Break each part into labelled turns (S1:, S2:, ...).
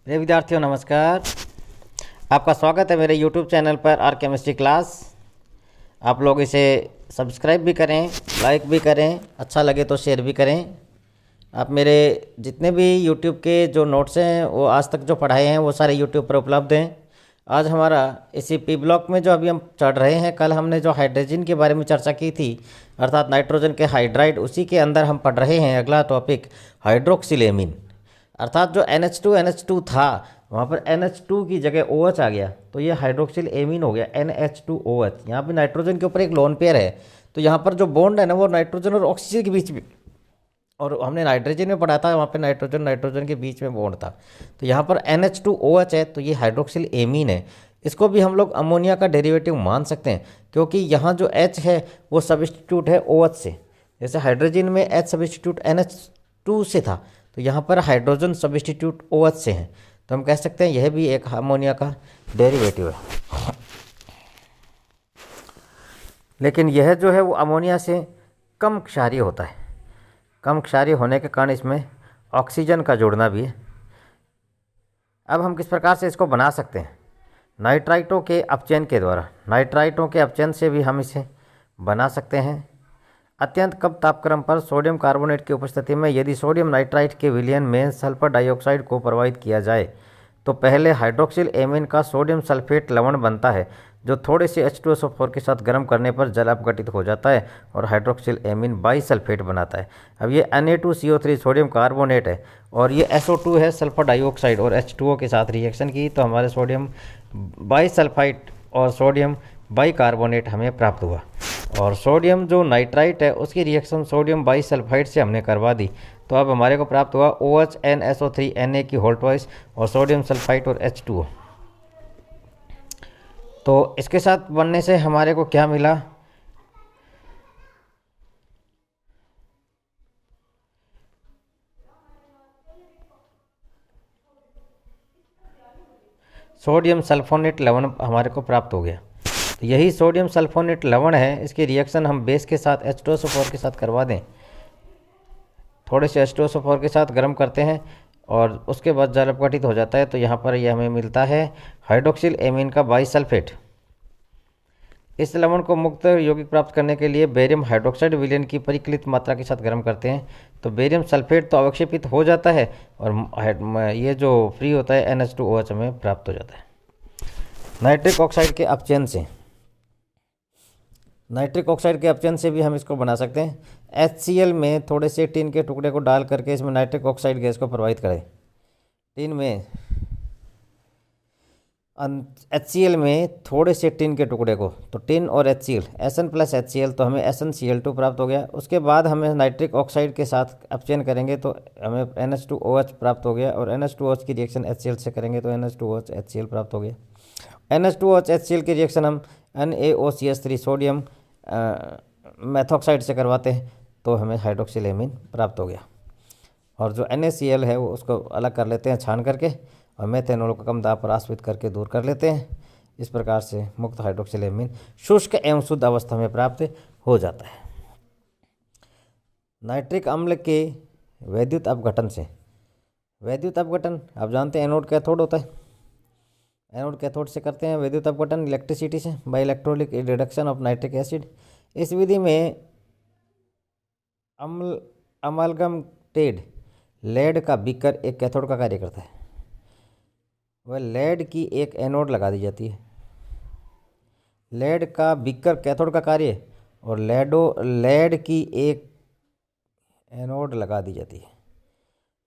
S1: प्रिय विद्यार्थियों नमस्कार। आपका स्वागत है मेरे YouTube चैनल पर आर केमिस्ट्री क्लास। आप लोग इसे सब्सक्राइब भी करें, लाइक भी करें, अच्छा लगे तो शेयर भी करें। आप मेरे जितने भी YouTube के जो नोट्स हैं वो आज तक जो पढ़ाए हैं वो सारे YouTube पर उपलब्ध हैं। आज हमारा इसी पी ब्लॉक में जो अभी हम चढ़ रहे हैं, कल हमने जो हाइड्रोजन के बारे में चर्चा की थी, अर्थात नाइट्रोजन के हाइड्राइड, उसी के अंदर हम पढ़ रहे हैं अगला टॉपिक हाइड्रोक्सिलेमिन। अर्थात जो NH2 था वहाँ पर NH2 की जगह OH आ गया तो ये हाइड्रोक्सिल एमीन हो गया NH2OH। यहाँ पे नाइट्रोजन के ऊपर एक लोन पेयर है, तो यहाँ पर जो बॉन्ड है ना वो नाइट्रोजन और ऑक्सीजन के बीच में, और हमने नाइट्रोजन में पढ़ा था वहाँ पे नाइट्रोजन नाइट्रोजन के बीच में बॉन्ड था। तो यहाँ पर NH2OH है तो ये हाइड्रोक्सिल एमीन है। इसको भी हम लोग अमोनिया का डेरिवेटिव मान सकते हैं क्योंकि यहाँ जो H है वो सब्स्टिट्यूट है OH से। जैसे हाइड्रोजन में H सब्स्टिट्यूट NH2 से था, तो यहाँ पर हाइड्रोजन सब्स्टिट्यूट OH से है, तो हम कह सकते हैं यह भी एक अमोनिया का डेरिवेटिव है। लेकिन यह जो है वो अमोनिया से कम क्षारीय होता है। कम क्षारीय होने के कारण इसमें ऑक्सीजन का जोड़ना भी है। अब हम किस प्रकार से इसको बना सकते हैं? नाइट्राइटों के अपचयन के द्वारा। नाइट्राइटों के अपचयन से भी हम इसे बना सकते हैं। अत्यंत कम तापक्रम पर सोडियम कार्बोनेट की उपस्थिति में यदि सोडियम नाइट्राइट के विलयन में सल्फर डाइऑक्साइड को प्रवाहित किया जाए तो पहले हाइड्रोक्सिल एमीन का सोडियम सल्फेट लवण बनता है, जो थोड़े से H2SO4 के साथ गर्म करने पर जल अपघटित हो जाता है और हाइड्रोक्सिल एमीन बाईसल्फेट बनाता है। अब ये Na2CO3 सोडियम कार्बोनेट है और ये SO2 है सल्फर डाइऑक्साइड, और H2O के साथ रिएक्शन की तो हमारे सोडियम बाईसल्फाइड और सोडियम बाइकार्बोनेट हमें प्राप्त हुआ। और सोडियम जो नाइट्राइट है उसकी रिएक्शन सोडियम बाईसल्फाइड से हमने करवा दी, तो अब हमारे को प्राप्त हुआ OH NSO3 Na की होल ट्वाइस और सोडियम सल्फाइड और H2O। तो इसके साथ बनने से हमारे को क्या मिला? सोडियम सल्फोनेट लवण हमारे को प्राप्त हो गया। तो यही सोडियम सल्फोनेट लवण है, इसकी रिएक्शन हम बेस के साथ H2SO4 के साथ करवा दें, थोड़े से H2SO4 के साथ गर्म करते हैं और उसके बाद जल अपघटित हो जाता है, तो यहाँ पर यह हमें मिलता है हाइड्रोक्सिल एमीन का बाईसल्फेट। इस लवण को मुक्त यौगिक प्राप्त करने के लिए बेरियम हाइड्रोक्साइड विलयन की परिकलित मात्रा के साथ गर्म करते हैं, तो बेरियम सल्फेट तो अवक्षेपित हो जाता है और ये जो फ्री होता है NH2OH हमें प्राप्त हो जाता है। नाइट्रिक ऑक्साइड के अपचयन से, नाइट्रिक ऑक्साइड के अपचयन से भी हम इसको बना सकते हैं। HCl में थोड़े से टिन के टुकड़े को डाल करके इसमें नाइट्रिक ऑक्साइड गैस को प्रवाहित करें। टिन में HCl में थोड़े से टिन के टुकड़े को, तो टिन और HCl Sn प्लस HCl, तो हमें SnCl2 प्राप्त हो गया। उसके बाद हमें नाइट्रिक ऑक्साइड के साथ अपचयन करेंगे तो हमें NH2OH प्राप्त हो गया, और NH2OH की रिएक्शन HCl से करेंगे तो NH2OH HCl प्राप्त हो गया। NH2OH HCl की रिएक्शन हम NaOCH3 सोडियम मेथॉक्साइड से करवाते हैं तो हमें हाइड्रोक्सिल एमीन प्राप्त हो गया। और जो NaCl है वो उसको अलग कर लेते हैं छान करके, और मेथेनॉल को कम दाब पर आश्रित करके दूर कर लेते हैं। इस प्रकार से मुक्त हाइड्रोक्सिल एमीन शुष्क एवं शुद्ध अवस्था में प्राप्त हो जाता है। नाइट्रिक अम्ल के वैद्युत अपघटन से, वैद्युत अपघटन आप जानते हैं एनोड कैथोड होता है। एनोड कैथोड से करते हैं वैद्युत अपघटन इलेक्ट्रिसिटी से by electrolytic reduction of nitric acid. इस विधि में अमालगमटेड लेड का बीकर एक कैथोड का कार्य करता है। वह लेड की एक एनोड लगा दी जाती है। लेड का बीकर कैथोड का कार्य और लेड की एक एनोड लगा दी जाती है।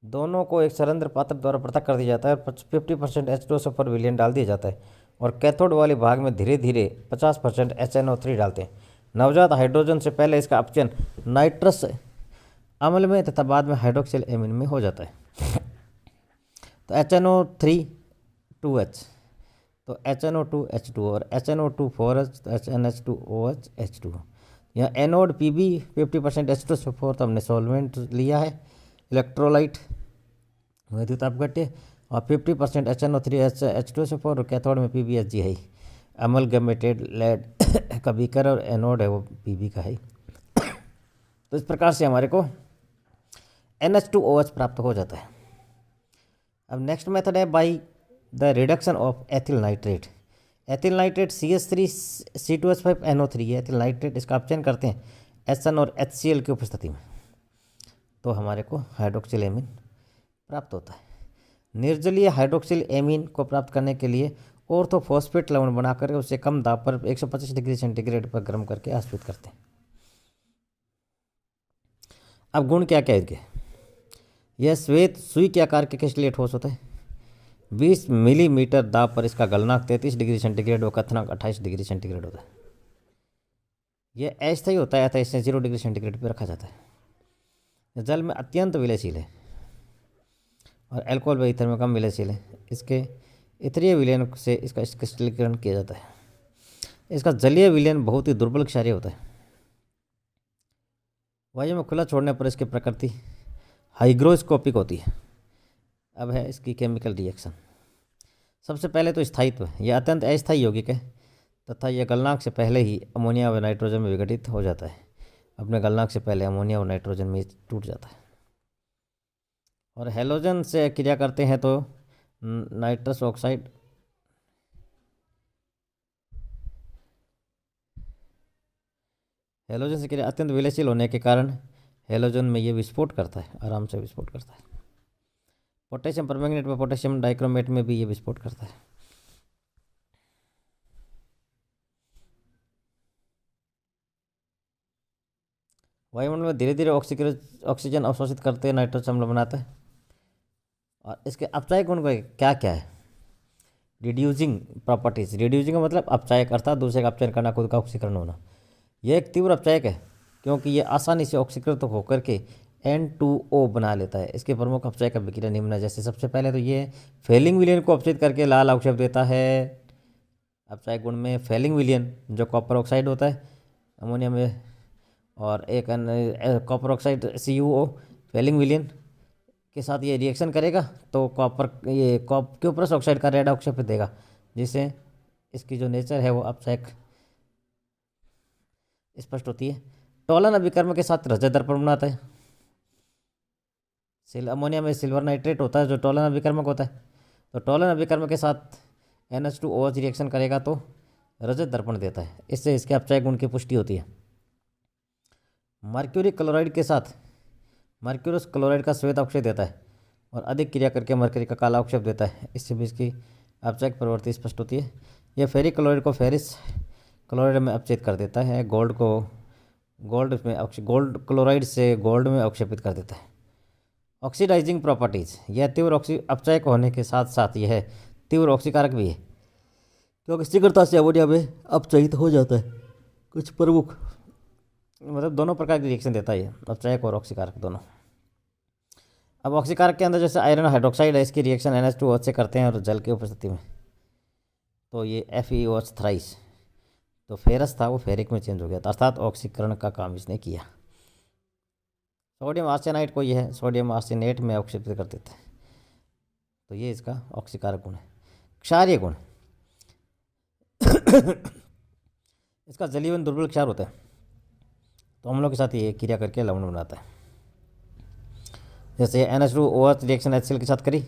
S1: दोनों को एक सरंध्र पात्र द्वारा पृथक कर दिया जाता है और 50% H2SO4 विलयन डाल दिया जाता है, और कैथोड वाले भाग में धीरे धीरे 50% HNO3 डालते हैं। नवजात हाइड्रोजन से पहले इसका अपचयन नाइट्रस अम्ल में तथा बाद में हाइड्रोक्सिल एमीन में हो जाता है। तो HNO3 2H, तो HNO2H2 और HNO2 4H, तो NH2OH H2। यहाँ एनोड Pb 50% H2SO4, तो हमने सॉल्वेंट लिया है इलेक्ट्रोलाइट वैद्युत अपघट्य, और 50% HNO3 H2SO4 और कैथोड में PbHg है। अमलगमेटेड लेड का बीकर और एनोड है वो Pb का है। तो इस प्रकार से हमारे को NH2OH प्राप्त हो जाता है। अब नेक्स्ट मेथड है by the reduction of ethyl nitrate. Ethyl nitrate CH3C2H5NO3 है एथिल नाइट्रेट, इसका ऑप्शन करते हैं HN और HCl की उपस्थिति में, तो हमारे को हाइड्रोक्सिल एमीन प्राप्त होता है। निर्जलीय हाइड्रोक्सिल एमीन को प्राप्त करने के लिए ऑर्थोफॉस्फेट लवण बनाकर उसे कम दाब पर 125 डिग्री सेंटीग्रेड पर गर्म करके आश्रित करते हैं। अब गुण क्या क्या इनके, यह श्वेत सुई के आकार के क्रिस्टलीय ठोस होता है। 20 मिलीमीटर दाब पर इसका गलनांक 33 डिग्री सेंटीग्रेड और कथनांक 28 डिग्री सेंटीग्रेड होता है। यह अस्थायी होता है अतः इसे 0 डिग्री सेंटीग्रेड पर रखा जाता है। जल में अत्यंत विलयशील है और अल्कोहल व ईथर में कम विलयशील है। इसके इथरीय विलयन से इसका क्रिस्टलीकरण किया जाता है। इसका जलीय विलयन बहुत ही दुर्बल क्षारीय होता है। वायु में खुला छोड़ने पर इसकी प्रकृति हाइग्रोस्कोपिक होती है। अब है इसकी केमिकल रिएक्शन। सबसे पहले तो स्थायित्व, यह अत्यंत अस्थायी यौगिक है तथा यह गलनांक से पहले ही अमोनिया व नाइट्रोजन में विघटित हो जाता है। अपने गलनांक से पहले अमोनिया और नाइट्रोजन में टूट जाता है। और हेलोजन से क्रिया करते हैं तो नाइट्रस ऑक्साइड हेलोजन से क्रिया अत्यंत विलयशील होने के कारण हेलोजन में ये विस्फोट करता है, आराम से विस्फोट करता है। पोटेशियम परमैंगनेट व पोटेशियम डाइक्रोमेट में भी ये विस्फोट करता है। वायुमंडल में धीरे धीरे ऑक्सीजन अवशोषित करते नाइट्रोजन अम्ल बनाता है। और इसके अपचायक गुण क्या क्या है, रिड्यूसिंग प्रॉपर्टीज। रिड्यूसिंग का मतलब अपचायक अर्थात दूसरे का अपचयन करना, खुद का ऑक्सीकरण होना। यह एक तीव्र अपचायक है क्योंकि यह आसानी से ऑक्सीकृत होकर के N2O बना लेता है। इसके प्रमुख अपचायक अभिक्रिया निम्न है, जैसे सबसे पहले तो ये फेलिंग विलयन को अपचित करके लाल अवक्षेप देता है। अपचायक गुण में फेलिंग विलयन जो कॉपर ऑक्साइड होता है अमोनिया में, और एक कॉपर ऑक्साइड CuO फेलिंग विलयन के साथ ये रिएक्शन करेगा तो क्यूप्रस ऑक्साइड का रेड अवक्षेप देगा, जिससे इसकी जो नेचर है वो अपचायक स्पष्ट होती है। टोलन अभिकर्म के साथ रजत दर्पण बनाता है। अमोनिया में सिल्वर नाइट्रेट होता है जो टोलन अभिकर्मक होता है, तो टोलन अभिकर्म के साथ NH2OH रिएक्शन करेगा तो रजत दर्पण देता है। इससे इसके अपचायक गुण की पुष्टि होती है। मर्क्यूरी क्लोराइड के साथ मर्क्यूरस क्लोराइड का श्वेत अवक्षेप देता है और अधिक क्रिया करके मरकरी का काला अवक्षेप देता है। इससे भी इसकी अपचायक प्रवृत्ति स्पष्ट होती है। यह फेरिक क्लोराइड को फेरिस क्लोराइड में अपचित कर देता है। गोल्ड क्लोराइड से गोल्ड में अवक्षेपित कर देता है। ऑक्सीडाइजिंग प्रॉपर्टीज, यह तीव्र अपचायक होने के साथ साथ यह तीव्र ऑक्सीकारक भी है क्योंकि शीघ्रता से अमोनिया में अपचयित हो जाता है। कुछ प्रमुख मतलब दोनों प्रकार की रिएक्शन देता है ये, अपचायक और ऑक्सीकारक दोनों। अब ऑक्सीकारक के अंदर जैसे आयरन हाइड्रोक्साइड है, इसकी रिएक्शन NH2OH से करते हैं और जल की उपस्थिति में तो ये FeOH थ्राइस, तो फेरस था वो फेरिक में चेंज हो गया था, अर्थात ऑक्सीकरण का काम इसने किया। सोडियम आर्सेनाइड को यह है सोडियम आर्सेनेट में अवक्षेपित कर देता है, तो ये इसका ऑक्सीकारक गुण है। क्षारीय गुण इसका जलीय दुर्बल क्षार होता है, तो अम्लों के साथ ये क्रिया करके लवण बनाता है। जैसे NH2OH रिएक्शन HCl के साथ करी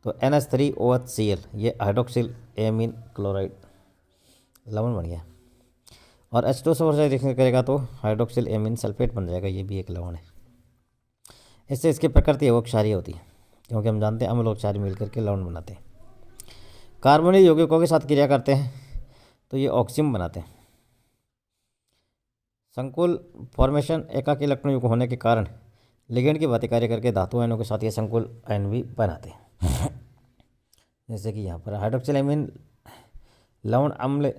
S1: तो NH3OHCl ये हाइड्रोक्सिल एमीन क्लोराइड लवण बन गया, और H2SO से रिएक्शन करेगा तो हाइड्रोक्सिल एमीन सल्फेट बन जाएगा, ये भी एक लवण है। इससे इसकी प्रकृति वो क्षारीय होती है क्योंकि हम जानते हैं अम्ल और क्षारीय मिलकर के लवण बनाते हैं। कार्बोनिल यौगिकों के साथ क्रिया करते हैं तो ये ऑक्सीजन बनाते हैं। संकुल फॉर्मेशन एकाकी इलेक्ट्रॉन युक्त होने के कारण लिगेंड की भांति कार्य करके धातु आयनों के साथ ये संकुल आयन भी बनाते हैं। जैसे कि यहाँ पर हाइड्रोक्सिल एमीन लवण अम्ल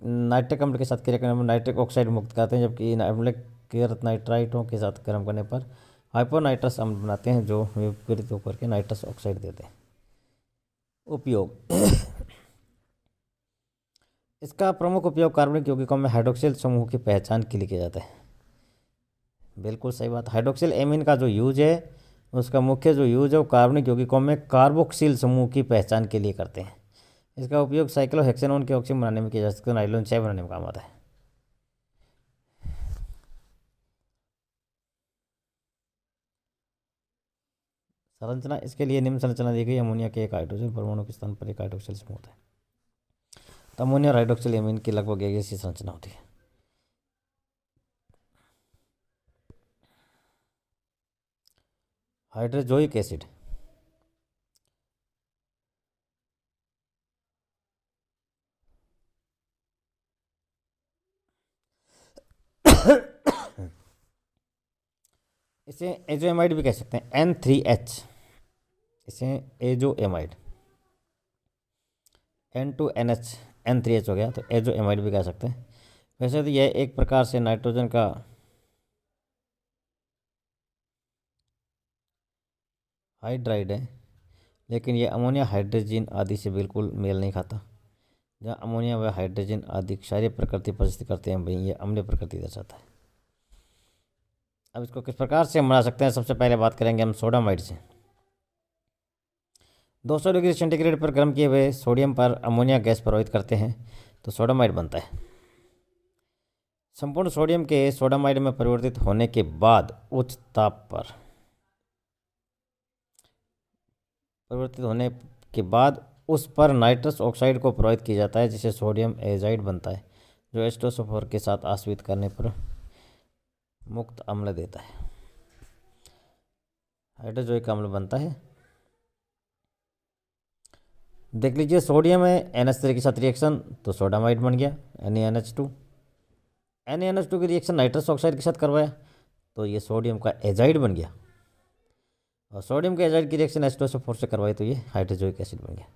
S1: नाइट्रिक अम्ल के साथ क्रिया करने पर नाइट्रिक ऑक्साइड मुक्त करते हैं, जबकि अम्ल नाइट्राइटों के साथ गर्म करने पर हाइपोनाइट्रस अम्ल बनाते हैं जो विपरीत होकर के नाइट्रस ऑक्साइड देते हैं। उपयोग इसका प्रमुख उपयोग कार्बनिक यौगिकों में हाइड्रोक्सिल समूह की पहचान के लिए किया जाता है। बिल्कुल सही बात। हाइड्रोक्सिल एमीन का जो यूज है उसका मुख्य जो यूज है वो कार्बनिक यौगिकों में कार्बोक्सिल समूह की पहचान के लिए करते हैं। इसका उपयोग साइक्लोहेक्सेनोन के ऑक्सीजन बनाने में किया जा सकता है, नाइलोन चाय बनाने में काम आता है। संरचना इसके लिए निम्न संरचना दी गई। अमोनिया के एक हाइड्रोजन परमाणु के स्थान पर एक हाइड्रोक्सिल समूह होता है। तो अमोनिया और हाइड्रोक्सिल एमीन की लगभग एक जैसी संरचना होती है। हाइड्रोजोइक एसिड इसे एजोएमाइड भी कह सकते हैं, N3H, इसे एजोएमाइड, N2NH N3H हो गया, तो एजोएमाइड भी कह सकते हैं। वैसे तो यह एक प्रकार से नाइट्रोजन का हाइड्राइड है, लेकिन यह अमोनिया हाइड्रोजन आदि से बिल्कुल मेल नहीं खाता। जहाँ अमोनिया व हाइड्रोजन आदि क्षारीय प्रकृति प्रदर्शित करते हैं, वहीं यह अम्लीय प्रकृति दर्शाता है। अब इसको किस प्रकार से हम बना सकते हैं, सबसे पहले बात करेंगे हम सोडामाइड से। 200 डिग्री सेंटीग्रेड पर गर्म किए हुए सोडियम पर अमोनिया गैस प्रभावित करते हैं तो सोडामाइड बनता है। संपूर्ण सोडियम के सोडामाइड में परिवर्तित होने के बाद उच्च ताप पर उस पर नाइट्रस ऑक्साइड को प्रभावित किया जाता है, जिसे सोडियम एजाइड बनता है, जो H2SO4 के साथ आश्रित करने पर मुक्त अम्ल देता है। हाइड्रोजोइक अम्ल बनता है। देख लीजिए, सोडियम है NH3 के साथ रिएक्शन तो सोडामाइड बन गया NaNH2। NaNH2 की रिएक्शन नाइट्रस ऑक्साइड के साथ करवाया तो ये सोडियम का एजाइड बन गया, और सोडियम के एजाइड की रिएक्शन H2SO4 से करवाई तो ये हाइड्रोजोइक एसिड बन गया।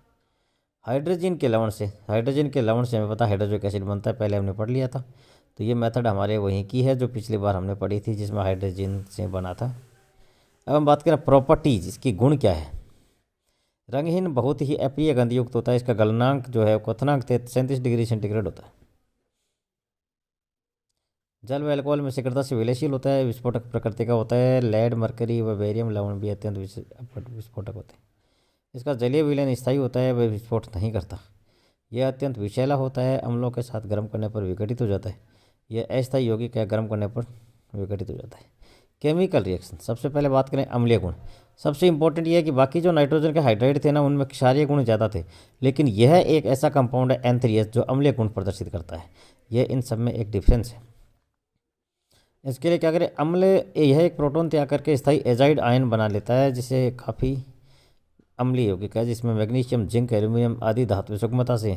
S1: हाइड्रोजन के लवण से हमें पता हाइड्रोजोइक एसिड बनता है, पहले हमने पढ़ लिया था। तो ये मेथड हमारे वहीं की है जो पिछली बार हमने पढ़ी थी, जिसमें हाइड्रोजन से बना था। अब हम बात करें प्रॉपर्टीज, इसकी गुण क्या है। रंगहीन, बहुत ही अप्रिय गंधयुक्त होता है। इसका गलनांक जो है क्वथनांक 37 डिग्री सेंटीग्रेड होता है। जल व अल्कोहल में शीघ्रता से विलयशील होता है। विस्फोटक प्रकृति का होता है। लेड, मरकरी व बेरियम लवण भी अत्यंत विस्फोटक होते हैं। इसका जलीय विलयन स्थायी होता है, वह विस्फोट नहीं करता। यह अत्यंत विषैला होता है। अम्लों के साथ गर्म करने पर विघटित हो जाता है। यह अस्थायी यौगिक है, गर्म करने पर विघटित हो जाता है। केमिकल रिएक्शन, सबसे पहले बात करें अम्लीय गुण। सबसे इंपॉर्टेंट ये है कि बाकी जो नाइट्रोजन के हाइड्राइड थे ना, उनमें क्षारीय गुण ज़्यादा थे, लेकिन यह एक ऐसा कंपाउंड है N3H जो अम्लीय गुण प्रदर्शित करता है। यह इन सब में एक डिफरेंस है। इसके लिए क्या करें, यह एक प्रोटॉन त्याग करके स्थायी एजाइड आयन बना लेता है, जिसे काफ़ी अम्लीय यौगिक है, जिसमें मैग्नीशियम, जिंक, एल्यूमिनियम आदि धातु सुगमता से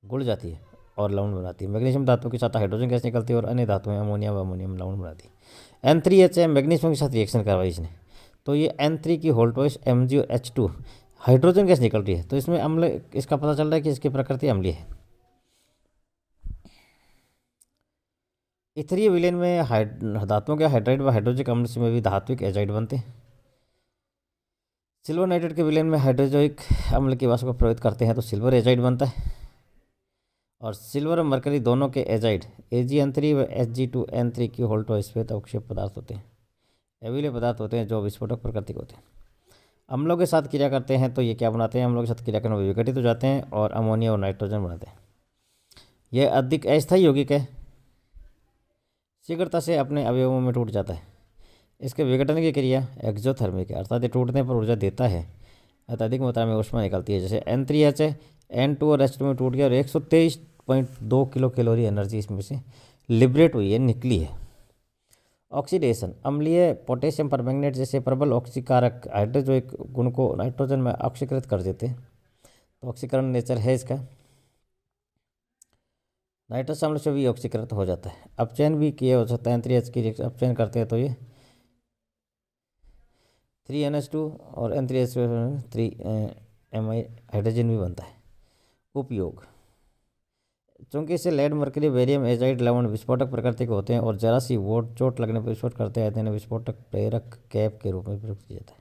S1: घुल जाती है और लवण बनाती है। मैग्नीशियम धातु के साथ हाइड्रोजन गैस निकलती है और अन्य धातुएं अमोनिया व अमोनियम लवण बनाती है। N3H है, मैग्नीशियम के साथ रिएक्शन करवाई इसने, तो ये N3 की होल्टोइस MgOH2 हाइड्रोजन गैस निकल रही है। तो इसमें अम्ल, इसका पता चल रहा है कि इसकी प्रकृति अम्लीय है। इथरीय विलयन में धातुओं के हाइड्राइड व हाइड्रोजिक अम्ल से में भी धात्विक एजाइड बनते हैं। सिल्वर नाइट्रेट के विलयन में हाइड्रोजोइक अम्ल की वाष्प को प्रभावित करते हैं तो सिल्वर एजाइड बनता है। और सिल्वर और मरकरी दोनों के एजाइड Ag(N3) व Hg2N3 की होल्टो श्वेत अवक्षेप पदार्थ होते हैं, अम्लीय पदार्थ होते हैं जो विस्फोटक प्रकृति के होते हैं। अम्लों के साथ क्रिया करते हैं तो ये क्या बनाते हैं, अम्लों के साथ क्रिया करने में विघटित हो जाते हैं और अमोनिया और नाइट्रोजन बनाते हैं। यह अधिक अस्थायी यौगिक है, शीघ्रता से अपने अवयवों में टूट जाता है। इसके विघटन की क्रिया एक्सोथर्मिक है, अर्थात ये टूटने पर ऊर्जा देता है, अत्यधिक मात्रा में ऊष्मा निकलती है। जैसे N3H है, N2 और H2 में टूट गया और 123.2 किलो कैलोरी एनर्जी इसमें से लिबरेट हुई है, निकली है। ऑक्सीडेशन, अम्लीय पोटेशियम परमैंगनेट जैसे प्रबल ऑक्सीकारक हाइड्रोजोइक गुण को नाइट्रोजन में ऑक्सीकृत कर देते हैं, तो ऑक्सीकरण नेचर है इसका। नाइट्रस अम्ल से भी ऑक्सीकृत हो जाता है। अपचयन भी किया हो सकता है, N3H की अपचयन करते हैं तो ये 3NH2 और N3H 3Mi हाइड्रोजन भी बनता है। उपयोग, चूंकि इसे लेड, मरकरी, बेरियम एजाइड लवण विस्फोटक प्रकृति के होते हैं और जरा सी चोट लगने पर विस्फोट करते हैं, इन्हें विस्फोटक प्रेरक कैप के रूप में प्रयुक्त किया जाता है।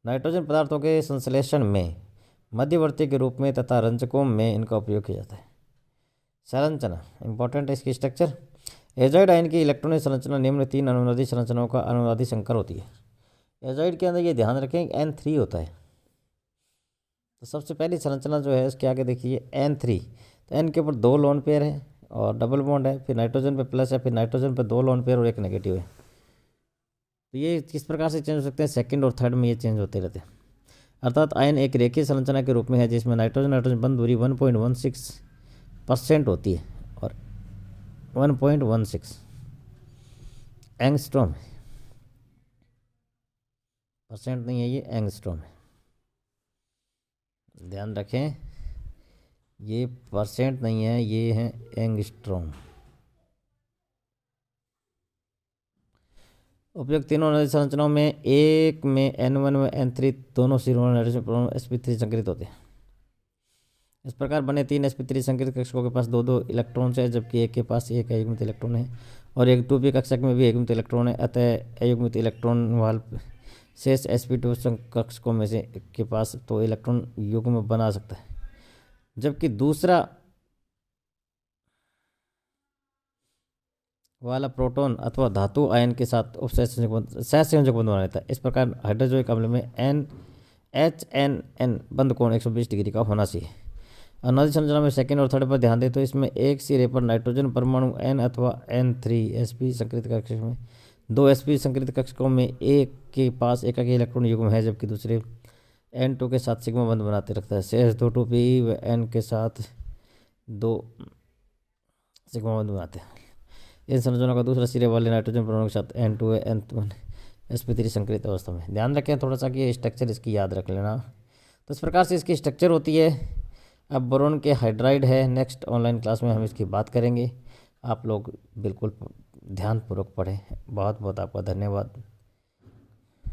S1: नाइट्रोजन पदार्थों के संश्लेषण में मध्यवर्ती के रूप में तथा रंजकों में इनका उपयोग किया जाता है। संरचना इंपॉर्टेंट है इसकी स्ट्रक्चर। एजाइड आयन की इलेक्ट्रॉनिक संरचना निम्न 3 अनुनादी संरचनाओं का अनुनादी संकर होती है। एजाइड के अंदर ये ध्यान रखें N3 होता है, तो सबसे पहली संरचना जो है इसके आगे देखिए N3, तो N के ऊपर 2 लोन पेयर है और डबल बॉन्ड है, फिर नाइट्रोजन पे प्लस है, फिर नाइट्रोजन पे 2 लोन पेयर और एक नेगेटिव है। तो ये किस प्रकार से चेंज हो सकते हैं, सेकंड और थर्ड में ये चेंज होते रहते हैं। अर्थात आयन एक रेखीय संरचना के रूप में है जिसमें नाइट्रोजन नाइट्रोजन बंध दूरी 1.16% होती है और 1.16 एंगस्ट्रॉम है, परसेंट नहीं है, ये एंगस्ट्रॉम है, ध्यान रखें, ये परसेंट नहीं है, ये है एंगस्ट्रॉम। उपयुक्त तीनों नदी संरचनाओं में एक में N1 में N3 दोनों सिरों नाइट्रोजन परमाणु sp3 संकरित होते हैं। इस प्रकार बने 3 sp3 संकरित कक्षकों के पास 2-2 इलेक्ट्रॉन है, जबकि एक के पास एक अयुग्मित इलेक्ट्रॉन है और एक 2p कक्षक में भी अयुग्मित इलेक्ट्रॉन है। अतः अयुग्मित इलेक्ट्रॉन वाले शेष sp2 कक्षकों में से एक के पास तो इलेक्ट्रॉन युग्म बना सकता है, जबकि दूसरा वाला प्रोटॉन अथवा धातु आयन के साथ सहसंयोजक बंध बना लेता है। इस प्रकार हाइड्रोजोनिक अम्ल में HNN बंध कोण 120 डिग्री का होना चाहिए। अनादि संरचना में सेकेंड और थर्ड पर ध्यान दें तो इसमें एक सिरे पर नाइट्रोजन परमाणु N अथवा N3 sp संकरित कक्षक में 2 sp संकरित कक्षकों में एक के पास एक इलेक्ट्रॉन युग्म है, जबकि दूसरे N2 के साथ सिग्मा बंध बनाते रखता है। शेष 2 2p व N के साथ 2 सिग्मा बंध बनाते हैं। इन संरचनाओं का दूसरा सिरे वाले नाइट्रोजन परमाणु के साथ N2 N1 sp3 संकरित अवस्था में। ध्यान रखें थोड़ा सा कि ये स्ट्रक्चर इसकी याद रख लेना। तो इस प्रकार से इसकी स्ट्रक्चर होती है। अब बोरोन के हाइड्राइड है, नेक्स्ट ऑनलाइन क्लास में हम इसकी बात करेंगे। आप लोग बिल्कुल ध्यानपूर्वक पढ़ें। बहुत बहुत आपका धन्यवाद।